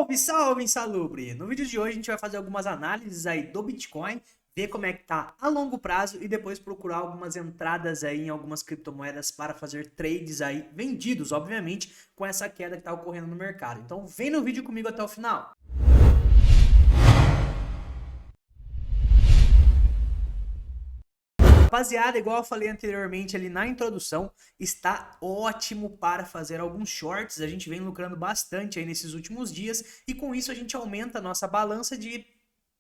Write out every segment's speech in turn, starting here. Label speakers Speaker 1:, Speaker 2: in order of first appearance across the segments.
Speaker 1: Salve, salve, insalubre! No vídeo de hoje a gente vai fazer algumas análises aí do Bitcoin, ver como é que tá a longo prazo e depois procurar algumas entradas aí em algumas criptomoedas para fazer trades aí vendidos, obviamente, com essa queda que tá ocorrendo no mercado. Então vem no vídeo comigo até o final. Rapaziada, igual eu falei anteriormente ali na introdução, está ótimo para fazer alguns shorts. A gente vem lucrando bastante aí nesses últimos dias e com isso a gente aumenta a nossa balança de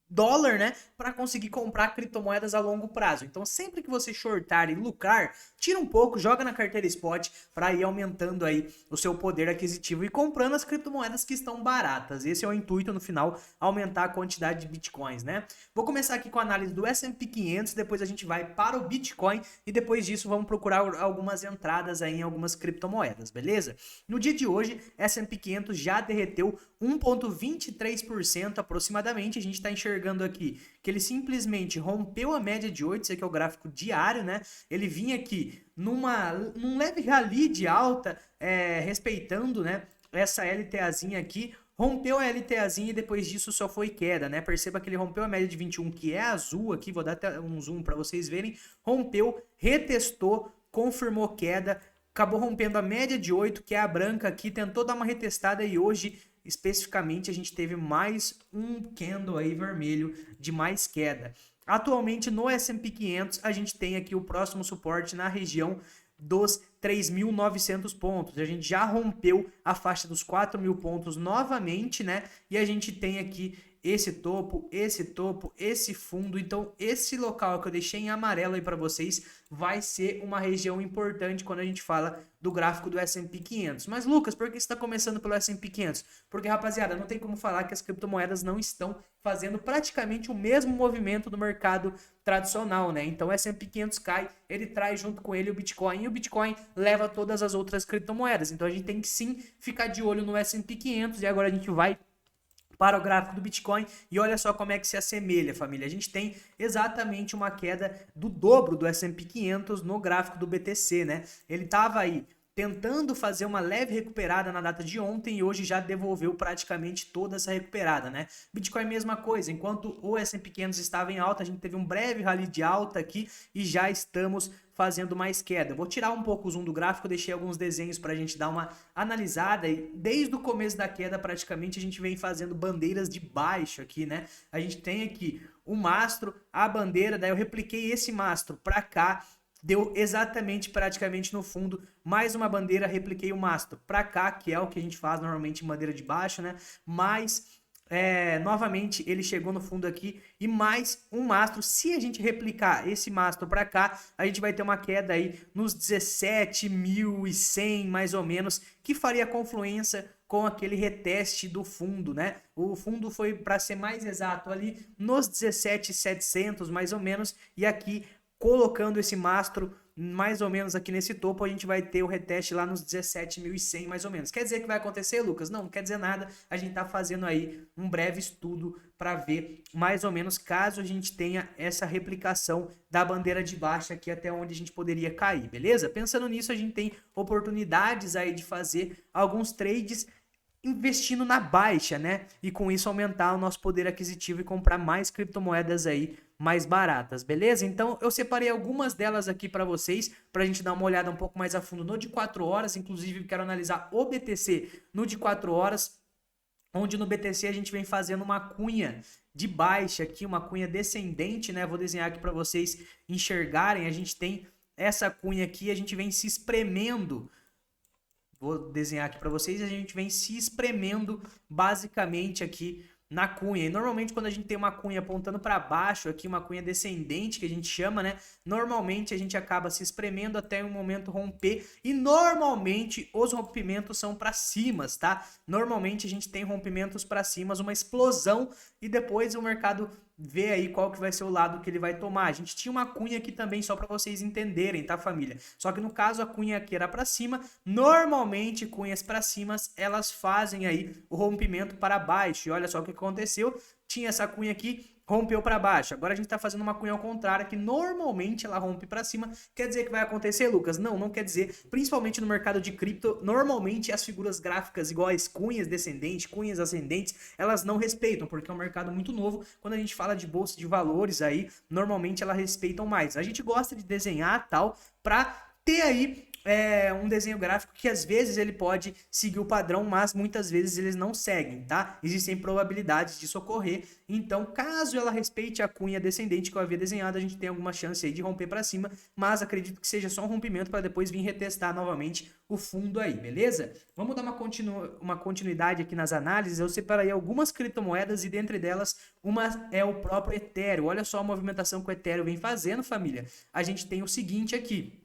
Speaker 1: dólar, né, para conseguir comprar criptomoedas a longo prazo. Então, sempre que você shortar e lucrar, tira um pouco, joga na carteira spot para ir aumentando aí o seu poder aquisitivo e comprando as criptomoedas que estão baratas. Esse é o intuito no final, aumentar a quantidade de bitcoins, né? Vou começar aqui com a análise do S&P 500, depois a gente vai para o Bitcoin e depois disso vamos procurar algumas entradas aí em algumas criptomoedas, beleza? No dia de hoje, S&P 500 já derreteu 1,23% aproximadamente. A gente está enxergando aqui que ele simplesmente rompeu a média de 8, esse aqui é o gráfico diário, né? Ele vinha aqui num leve rally de alta, respeitando, né, essa LTAzinha aqui, rompeu a LTAzinha e depois disso só foi queda, né? Perceba que ele rompeu a média de 21, que é azul aqui, vou dar até um zoom para vocês verem, rompeu, retestou, confirmou queda, acabou rompendo a média de 8, que é a branca aqui, tentou dar uma retestada e hoje especificamente a gente teve mais um candle aí vermelho de mais queda. Atualmente no S&P 500 a gente tem aqui o próximo suporte na região dos 3.900 pontos. A gente já rompeu a faixa dos 4.000 pontos novamente, né? E a gente tem aqui esse topo, esse fundo. Então, esse local que eu deixei em amarelo aí para vocês vai ser uma região importante quando a gente fala do gráfico do S&P 500. Mas, Lucas, por que você está começando pelo S&P 500? Porque, rapaziada, não tem como falar que as criptomoedas não estão fazendo praticamente o mesmo movimento do mercado tradicional, né? Então, o S&P 500 cai, ele traz junto com ele o Bitcoin e o Bitcoin leva todas as outras criptomoedas. Então, a gente tem que sim ficar de olho no S&P 500 e agora a gente vai para o gráfico do Bitcoin e olha só como é que se assemelha, família. A gente tem exatamente uma queda do dobro do S&P 500 no gráfico do BTC, né? Ele estava aí tentando fazer uma leve recuperada na data de ontem e hoje já devolveu praticamente toda essa recuperada, né? Bitcoin mesma coisa, enquanto o S&P 500 estava em alta, a gente teve um breve rally de alta aqui e já estamos fazendo mais queda. Vou tirar um pouco o zoom do gráfico, deixei alguns desenhos para a gente dar uma analisada e desde o começo da queda praticamente a gente vem fazendo bandeiras de baixo aqui, né? A gente tem aqui o mastro, a bandeira, daí eu repliquei esse mastro para cá, deu exatamente praticamente no fundo mais uma bandeira, repliquei o mastro para cá, que é o que a gente faz normalmente em bandeira de baixo, né? Mas novamente ele chegou no fundo aqui e mais um mastro. Se a gente replicar esse mastro para cá, a gente vai ter uma queda aí nos 17.100 mais ou menos, que faria confluência com aquele reteste do fundo, né? O fundo foi, para ser mais exato, ali nos 17.700 mais ou menos, e aqui colocando esse mastro mais ou menos aqui nesse topo, a gente vai ter o reteste lá nos 17.100 mais ou menos. Quer dizer que vai acontecer, Lucas? Não, não quer dizer nada. A gente tá fazendo aí um breve estudo para ver mais ou menos caso a gente tenha essa replicação da bandeira de baixo aqui até onde a gente poderia cair, beleza? Pensando nisso, a gente tem oportunidades aí de fazer alguns trades investindo na baixa, né? E com isso aumentar o nosso poder aquisitivo e comprar mais criptomoedas aí mais baratas, beleza? Então eu separei algumas delas aqui para vocês, para a gente dar uma olhada um pouco mais a fundo no de 4 horas, inclusive quero analisar o BTC no de 4 horas, onde no BTC a gente vem fazendo uma cunha de baixa aqui, uma cunha descendente, né? Vou desenhar aqui para vocês enxergarem, a gente tem essa cunha aqui, a gente vem se espremendo. Vou desenhar aqui para vocês, a gente vem se espremendo basicamente aqui na cunha. E normalmente quando a gente tem uma cunha apontando para baixo aqui, uma cunha descendente que a gente chama, né? Normalmente a gente acaba se espremendo até um momento romper e normalmente os rompimentos são para cima, tá? Normalmente a gente tem rompimentos para cima, uma explosão e depois o mercado vê aí qual que vai ser o lado que ele vai tomar. A gente tinha uma cunha aqui também só para vocês entenderem, tá, família? Só que no caso a cunha aqui era para cima. Normalmente cunhas para cima elas fazem aí o rompimento para baixo. E olha só o que aconteceu. tinha essa cunha aqui, rompeu para baixo. Agora a gente está fazendo uma cunha ao contrário, que normalmente ela rompe para cima. Quer dizer que vai acontecer, Lucas? Não, não quer dizer. Principalmente no mercado de cripto, normalmente as figuras gráficas iguais cunhas descendentes, cunhas ascendentes, elas não respeitam, porque é um mercado muito novo. Quando a gente fala de bolsa de valores aí, normalmente elas respeitam mais. A gente gosta de desenhar tal para ter aí um desenho gráfico que às vezes ele pode seguir o padrão, mas muitas vezes eles não seguem, tá? Existem probabilidades disso ocorrer, então caso ela respeite a cunha descendente que eu havia desenhado, a gente tem alguma chance aí de romper para cima, mas acredito que seja só um rompimento para depois vir retestar novamente o fundo aí, beleza? Vamos dar uma continuidade aqui nas análises. Eu separei algumas criptomoedas e dentre delas uma é o próprio Ethereum. Olha só a movimentação que o Ethereum vem fazendo, família. A gente tem o seguinte aqui.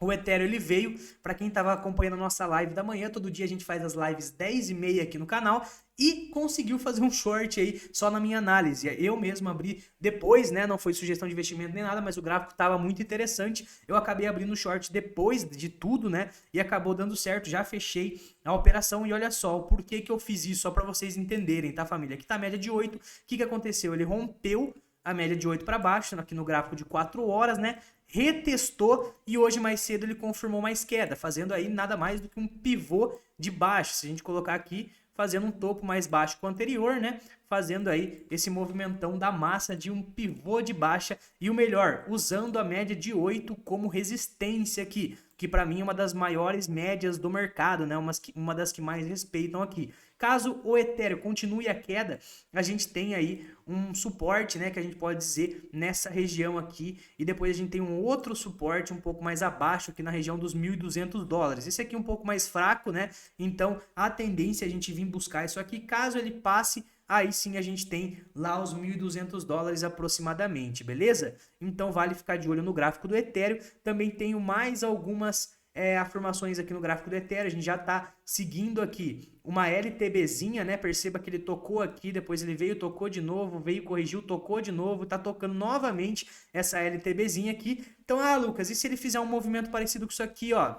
Speaker 1: O Ethereum ele veio, para quem estava acompanhando a nossa live da manhã, todo dia a gente faz as lives 10h30 aqui no canal, e conseguiu fazer um short aí só na minha análise. Eu mesmo abri depois, né, não foi sugestão de investimento nem nada, mas o gráfico estava muito interessante, eu acabei abrindo o short depois de tudo, né, e acabou dando certo, já fechei a operação e olha só, o porquê que eu fiz isso, só para vocês entenderem, tá família? Aqui tá a média de 8, o que aconteceu? Ele rompeu a média de 8 para baixo, aqui no gráfico de 4 horas, né? Retestou e hoje mais cedo ele confirmou mais queda, fazendo aí nada mais do que um pivô de baixo. Se a gente colocar aqui, fazendo um topo mais baixo que o anterior, né? Fazendo aí esse movimentão da massa de um pivô de baixa e o melhor, usando a média de 8 como resistência aqui, que para mim é uma das maiores médias do mercado, né? Uma das que mais respeitam aqui. Caso o Ethereum continue a queda, a gente tem aí um suporte, né, que a gente pode dizer nessa região aqui, e depois a gente tem um outro suporte um pouco mais abaixo aqui na região dos $1.200. Esse aqui é um pouco mais fraco, né? Então a tendência é a gente vir buscar isso aqui. Caso ele passe, aí sim a gente tem lá os $1.200 aproximadamente, beleza? Então vale ficar de olho no gráfico do Ethereum. Também tenho mais algumas afirmações aqui no gráfico do Ethereum. A gente já está seguindo aqui uma LTBzinha, né? Perceba que ele tocou aqui, depois ele veio, tocou de novo, veio, corrigiu, tocou de novo, tá tocando novamente essa LTBzinha aqui. Então, Lucas, e se ele fizer um movimento parecido com isso aqui, ó?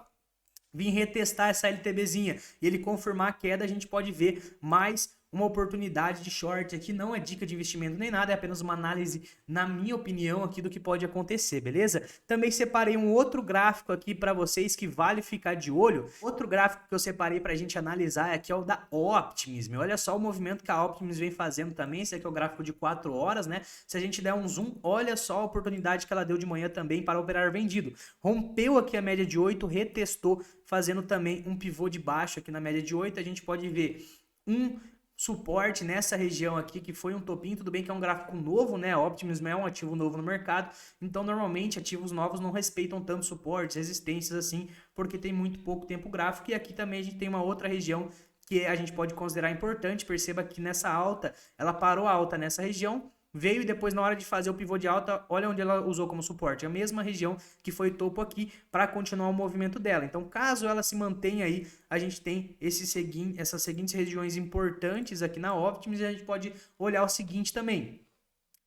Speaker 1: Vim retestar essa LTBzinha e ele confirmar a queda, a gente pode ver mais uma oportunidade de short. Aqui não é dica de investimento nem nada, é apenas uma análise, na minha opinião, aqui do que pode acontecer, beleza? Também separei um outro gráfico aqui para vocês que vale ficar de olho. Outro gráfico que eu separei para a gente analisar aqui é o da Optimism. Olha só o movimento que a Optimism vem fazendo também. Esse aqui é o gráfico de 4 horas, né? Se a gente der um zoom, olha só a oportunidade que ela deu de manhã também para operar vendido. Rompeu aqui a média de 8, retestou, fazendo também um pivô de baixo aqui na média de 8. A gente pode ver um suporte nessa região aqui, que foi um topinho. Tudo bem que é um gráfico novo, né? A Optimism é um ativo novo no mercado, então normalmente ativos novos não respeitam tanto suportes, resistências assim, porque tem muito pouco tempo gráfico. E aqui também a gente tem uma outra região que a gente pode considerar importante. Perceba que nessa alta, ela parou a alta nessa região, veio e depois na hora de fazer o pivô de alta, olha onde ela usou como suporte, a mesma região que foi topo aqui para continuar o movimento dela. Então caso ela se mantenha aí, a gente tem essas seguintes regiões importantes aqui na Optimus, e a gente pode olhar o seguinte também.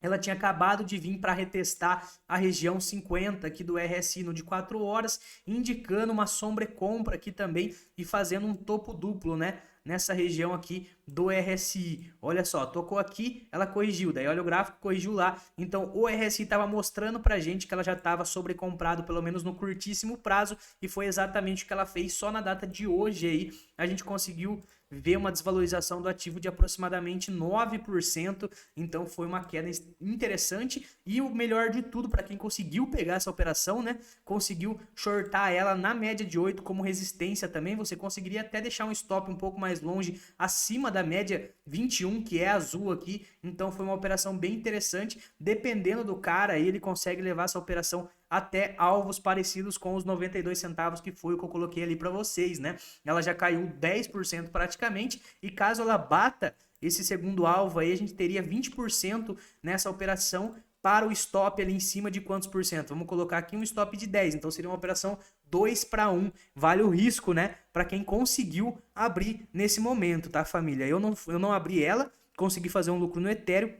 Speaker 1: Ela tinha acabado de vir para retestar a região 50 aqui do RSI no de 4 horas, indicando uma sobrecompra aqui também e fazendo um topo duplo, né? Nessa região aqui do RSI. Olha só, tocou aqui, ela corrigiu, daí olha o gráfico, corrigiu lá. Então o RSI estava mostrando pra gente que ela já estava sobrecomprado, pelo menos no curtíssimo prazo, e foi exatamente o que ela fez. Só na data de hoje aí a gente conseguiu ver uma desvalorização do ativo de aproximadamente 9%, então foi uma queda interessante. E o melhor de tudo, para quem conseguiu pegar essa operação, né, conseguiu shortar ela na média de 8 como resistência também. Você conseguiria até deixar um stop um pouco mais longe, acima da média 21, que é azul aqui. Então foi uma operação bem interessante. Dependendo do cara, ele consegue levar essa operação até alvos parecidos com os 92 centavos, que foi o que eu coloquei ali para vocês, né? Ela já caiu 10% praticamente, e caso ela bata esse segundo alvo aí, a gente teria 20% nessa operação para o stop ali em cima de quantos por cento? Vamos colocar aqui um stop de 10, então seria uma operação 2-1, vale o risco, né? Para quem conseguiu abrir nesse momento, tá, família? Eu não abri ela, consegui fazer um lucro no Ethereum,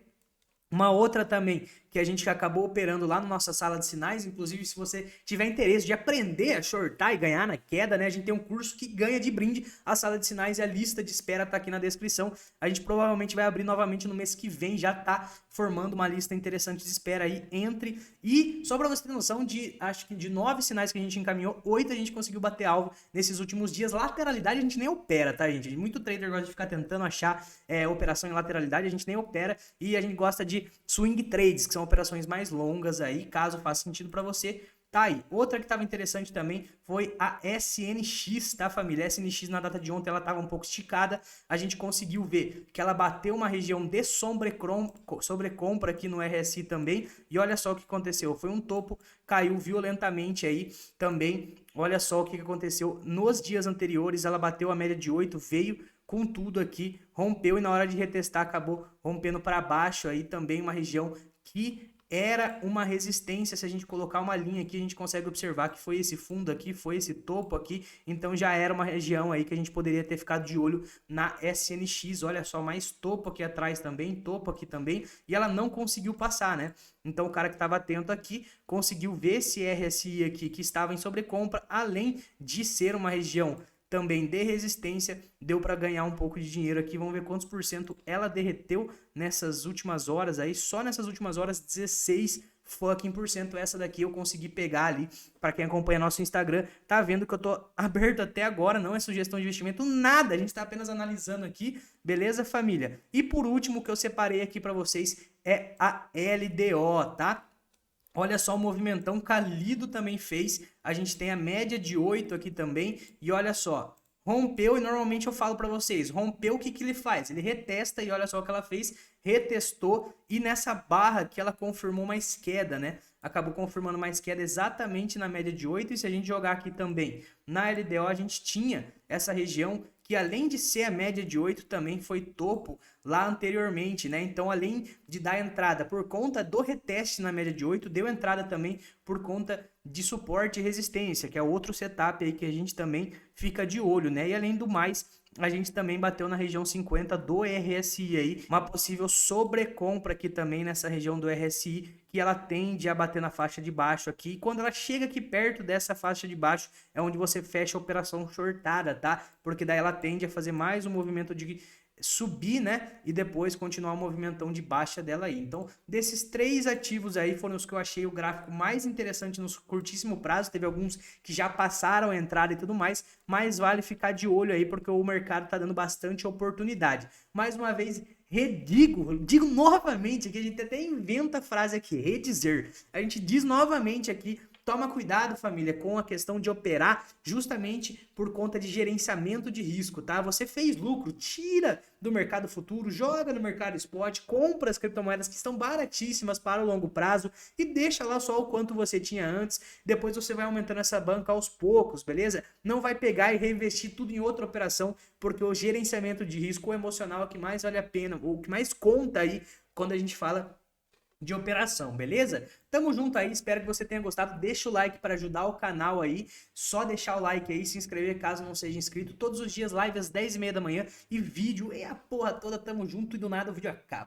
Speaker 1: Uma outra também que a gente acabou operando lá na nossa sala de sinais, inclusive se você tiver interesse de aprender a shortar e ganhar na queda, né? A gente tem um curso que ganha de brinde a sala de sinais e a lista de espera tá aqui na descrição. A gente provavelmente vai abrir novamente no mês que vem, já tá formando uma lista interessante de espera aí, entre. E só para você ter noção, acho que de 9 sinais que a gente encaminhou, 8 a gente conseguiu bater alvo nesses últimos dias. Lateralidade a gente nem opera, tá, gente? Muito trader gosta de ficar tentando achar operação em lateralidade, a gente nem opera e a gente gosta de swing trades, que são operações mais longas aí, caso faça sentido para você. Tá aí. Outra que estava interessante também foi a SNX, tá, família? A SNX na data de ontem ela estava um pouco esticada. A gente conseguiu ver que ela bateu uma região de sobrecompra aqui no RSI também. E olha só o que aconteceu. Foi um topo, caiu violentamente aí também. Olha só o que aconteceu nos dias anteriores. Ela bateu a média de 8, veio com tudo aqui, rompeu e na hora de retestar acabou rompendo para baixo aí também uma região que era uma resistência. Se a gente colocar uma linha aqui, a gente consegue observar que foi esse fundo aqui, foi esse topo aqui, então já era uma região aí que a gente poderia ter ficado de olho na SNX. Olha só, mais topo aqui atrás também, topo aqui também, e ela não conseguiu passar, né? Então o cara que estava atento aqui conseguiu ver esse RSI aqui que estava em sobrecompra, além de ser uma região também de resistência, deu para ganhar um pouco de dinheiro aqui. Vamos ver quantos por cento ela derreteu nessas últimas horas aí. Só nessas últimas horas, 16 fucking por cento. Essa daqui eu consegui pegar ali. Para quem acompanha nosso Instagram, tá vendo que eu tô aberto até agora, não é sugestão de investimento, nada. A gente tá apenas analisando aqui, beleza, família? E por último, que eu separei aqui para vocês é a LDO, tá? Olha só o movimentão que a Lido também fez. A gente tem a média de 8 aqui também. E olha só, rompeu e normalmente eu falo para vocês, rompeu, o que ele faz? Ele retesta e olha só o que ela fez, retestou e nessa barra aqui ela confirmou mais queda, né? Acabou confirmando mais queda exatamente na média de 8 e se a gente jogar aqui também na LDO, a gente tinha essa região que além de ser a média de 8 também foi topo lá anteriormente, né? Então, além de dar entrada por conta do reteste na média de 8, deu entrada também por conta de suporte e resistência, que é outro setup aí que a gente também fica de olho, né? E além do mais, a gente também bateu na região 50 do RSI aí, uma possível sobrecompra aqui também nessa região do RSI, que ela tende a bater na faixa de baixo aqui, e quando ela chega aqui perto dessa faixa de baixo, é onde você fecha a operação shortada, tá? Porque daí ela tende a fazer mais um movimento de subir, né? E depois continuar o movimentão de baixa dela aí. Então, desses 3 ativos aí foram os que eu achei o gráfico mais interessante no curtíssimo prazo. Teve alguns que já passaram a entrada e tudo mais, mas vale ficar de olho aí porque o mercado tá dando bastante oportunidade. Mais uma vez, digo novamente aqui, a gente até inventa a frase aqui, redizer. A gente diz novamente aqui, toma cuidado, família, com a questão de operar justamente por conta de gerenciamento de risco, tá? Você fez lucro, tira do mercado futuro, joga no mercado spot, compra as criptomoedas que estão baratíssimas para o longo prazo e deixa lá só o quanto você tinha antes. Depois você vai aumentando essa banca aos poucos, beleza? Não vai pegar e reinvestir tudo em outra operação, porque o gerenciamento de risco emocional é o que mais vale a pena, o que mais conta aí quando a gente fala de operação, beleza? Tamo junto aí, espero que você tenha gostado. Deixa o like para ajudar o canal aí. Só deixar o like aí, se inscrever caso não seja inscrito. Todos os dias live às 10h30 da manhã e vídeo e a porra toda. Tamo junto e do nada o vídeo acaba.